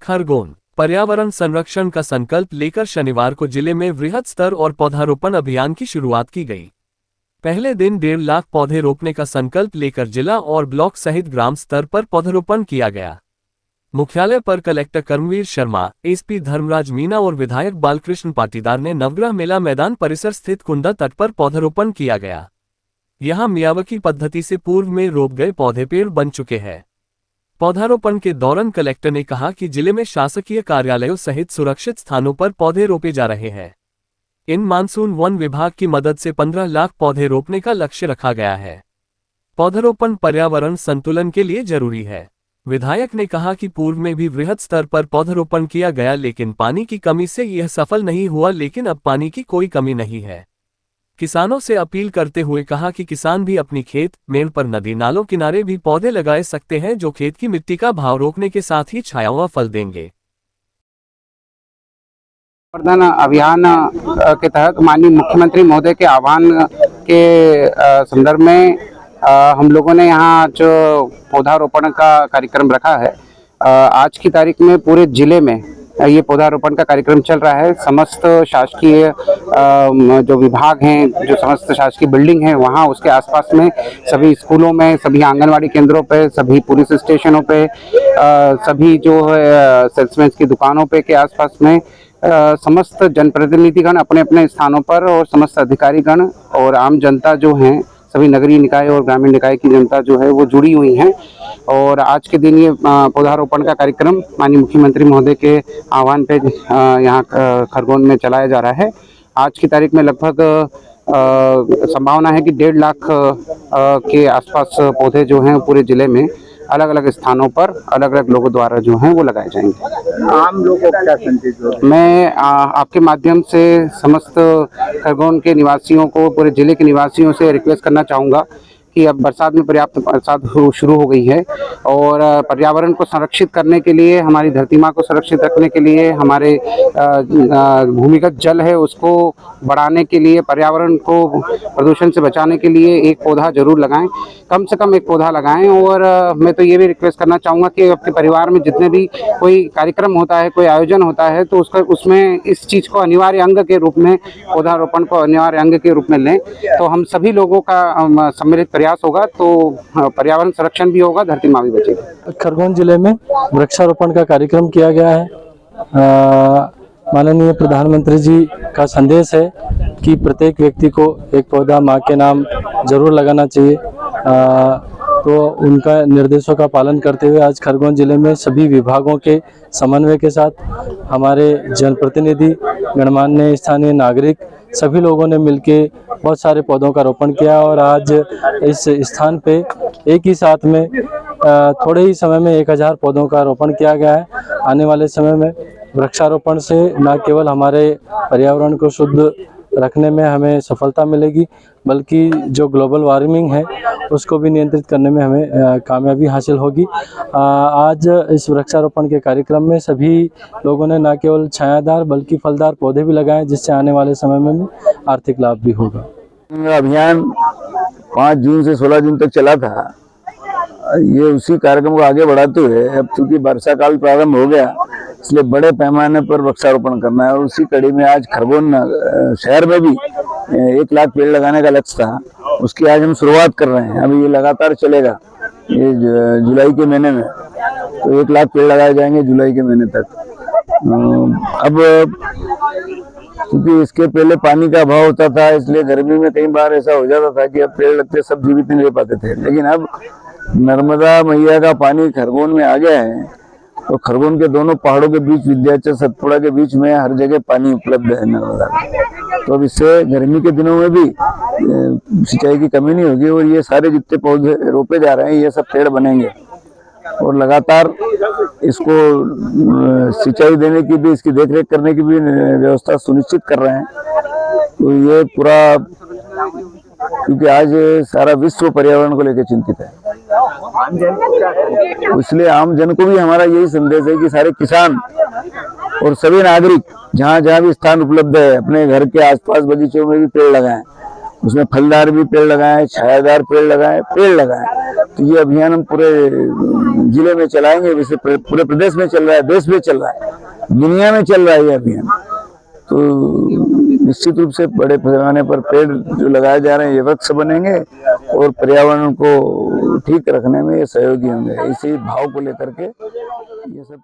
खरगोन पर्यावरण संरक्षण का संकल्प लेकर शनिवार को जिले में वृहद स्तर और पौधारोपण अभियान की शुरुआत की गई। पहले दिन 1.5 लाख पौधे रोपने का संकल्प लेकर जिला और ब्लॉक सहित ग्राम स्तर पर पौधारोपण किया गया। मुख्यालय पर कलेक्टर कर्मवीर शर्मा, एसपी धर्मराज मीना और विधायक बालकृष्ण पाटीदार ने नवग्रह मेला मैदान परिसर स्थित कुंडा तट पर पौधारोपण किया गया। यहां मियावाकी पद्धति से पूर्व में रोप गए पौधे पेड़ बन चुके हैं। पौधारोपण के दौरान कलेक्टर ने कहा कि जिले में शासकीय कार्यालयों सहित सुरक्षित स्थानों पर पौधे रोपे जा रहे हैं। इन मानसून वन विभाग की मदद से 15 लाख पौधे रोपने का लक्ष्य रखा गया है। पौधारोपण पर्यावरण संतुलन के लिए जरूरी है। विधायक ने कहा कि पूर्व में भी वृहद स्तर पर पौधारोपण किया गया, लेकिन पानी की कमी से यह सफल नहीं हुआ, लेकिन अब पानी की कोई कमी नहीं है। किसानों से अपील करते हुए कहा कि किसान भी अपनी खेत, मेड़ पर, नदी नालों किनारे भी पौधे लगा सकते हैं, जो खेत की मिट्टी का भाव रोकने के साथ ही छाया हुआ फल देंगे। अभियान के तहत माननीय मुख्यमंत्री महोदय के आह्वान के संदर्भ में हम लोगों ने यहाँ जो पौधारोपण का कार्यक्रम रखा है। आज की तारीख में पूरे जिले में ये पौधारोपण का कार्यक्रम चल रहा है। समस्त शासकीय जो विभाग हैं, जो समस्त शासकीय बिल्डिंग है, वहाँ उसके आसपास में सभी स्कूलों में, सभी आंगनवाड़ी केंद्रों पे, सभी पुलिस स्टेशनों पे, सभी जो है सेल्समैन की दुकानों पे के आसपास में समस्त जनप्रतिनिधिगण अपने अपने स्थानों पर और समस्त अधिकारीगण और आम जनता जो हैं, सभी नगरीय निकाय और ग्रामीण निकाय की जनता जो है वो जुड़ी हुई हैं। और आज के दिन ये पौधारोपण का कार्यक्रम माननीय मुख्यमंत्री महोदय के आह्वान पे यहाँ खरगोन में चलाया जा रहा है। आज की तारीख में लगभग संभावना है कि 1.5 लाख के आसपास पौधे जो हैं पूरे जिले में अलग अलग स्थानों पर अलग अलग लोगों द्वारा जो हैं वो लगाए जाएंगे। आम लोगों को क्या संदेश हो? मैं आपके माध्यम से समस्त खरगोन के निवासियों को, पूरे जिले के निवासियों से रिक्वेस्ट करना चाहूँगा कि अब बरसात में पर्याप्त बरसात शुरू हो गई है और पर्यावरण को संरक्षित करने के लिए, हमारी धरती माँ को सुरक्षित रखने के लिए, हमारे भूमिगत जल है उसको बढ़ाने के लिए, पर्यावरण को प्रदूषण से बचाने के लिए एक पौधा जरूर लगाएं, कम से कम एक पौधा लगाएं। और मैं तो ये भी रिक्वेस्ट करना चाहूँगा कि आपके परिवार में जितने भी कोई कार्यक्रम होता है, कोई आयोजन होता है, तो उसमें इस चीज़ को अनिवार्य अंग के रूप में, पौधारोपण को अनिवार्य अंग के रूप में लें, तो हम सभी लोगों का सम्मिलित प्रयास होगा तो पर्यावरण संरक्षण भी होगा, धरती माँ भी बचेगी। खरगोन जिले में वृक्षारोपण का कार्यक्रम किया गया है। माननीय प्रधानमंत्री जी का संदेश है कि प्रत्येक व्यक्ति को एक पौधा माँ के नाम जरूर लगाना चाहिए। तो उनका निर्देशों का पालन करते हुए आज खरगोन जिले में सभी विभागों के समन्वय के साथ हमारे जनप्रतिनिधि, गणमान्य स्थानीय नागरिक, सभी लोगों ने मिलके बहुत सारे पौधों का रोपण किया और आज इस स्थान पे एक ही साथ में थोड़े ही समय में 1000 पौधों का रोपण किया गया है। आने वाले समय में वृक्षारोपण से न केवल हमारे पर्यावरण को शुद्ध रखने में हमें सफलता मिलेगी, बल्कि जो ग्लोबल वार्मिंग है उसको भी नियंत्रित करने में हमें कामयाबी हासिल होगी। आज इस वृक्षारोपण के कार्यक्रम में सभी लोगों ने न केवल छायादार बल्कि फलदार पौधे भी लगाए, जिससे आने वाले समय में भी आर्थिक लाभ भी होगा। अभियान 5 जून से 16 जून तक चला था। ये उसी कार्यक्रम को आगे बढ़ाते हुए अब चूंकि वर्षा काल प्रारंभ हो गया, इसलिए बड़े पैमाने पर वृक्षारोपण करना है। और उसी कड़ी में आज खरगोन शहर में भी 1 लाख पेड़ लगाने का लक्ष्य था, उसकी आज हम शुरुआत कर रहे हैं। अभी ये लगातार चलेगा, ये जुलाई के महीने में तो 1 लाख पेड़ लगाए जाएंगे जुलाई के महीने तक। अब क्योंकि इसके पहले पानी का अभाव होता था, इसलिए गर्मी में कई बार ऐसा हो जाता था कि अब पेड़ लगते सब जीवित नहीं रह पाते थे। लेकिन अब नर्मदा मैया का पानी खरगोन में आ गया है, तो खरगोन के दोनों पहाड़ों के बीच, विंध्याचल सतपुड़ा के बीच में हर जगह पानी उपलब्ध है नर्मदा का। तो अब इससे गर्मी के दिनों में भी सिंचाई की कमी नहीं होगी। और ये सारे जितने पौधे रोपे जा रहे हैं ये सब पेड़ बनेंगे और लगातार इसको सिंचाई देने की भी, इसकी देखरेख करने की भी व्यवस्था सुनिश्चित कर रहे हैं। तो ये पूरा, क्योंकि आज सारा विश्व पर्यावरण को लेकर चिंतित है, इसलिए आम जन को भी हमारा यही संदेश है कि सारे किसान और सभी नागरिक जहाँ जहाँ भी स्थान उपलब्ध है अपने घर के आसपास बगीचों में भी पेड़ लगाएं, उसमें फलदार भी पेड़ लगाएं, छायादार पेड़ लगाएं। तो ये अभियान हम पूरे जिले में चलाएंगे, वैसे पूरे प्रदेश में चल रहा है, देश में चल रहा है, दुनिया में चल रहा है ये अभियान। तो निश्चित रूप से बड़े पैमाने पर पेड़ जो लगाए जा रहे हैं ये वृक्ष बनेंगे और पर्यावरण को ठीक रखने में ये सहयोगी होंगे। इसी भाव को लेकर के ये सब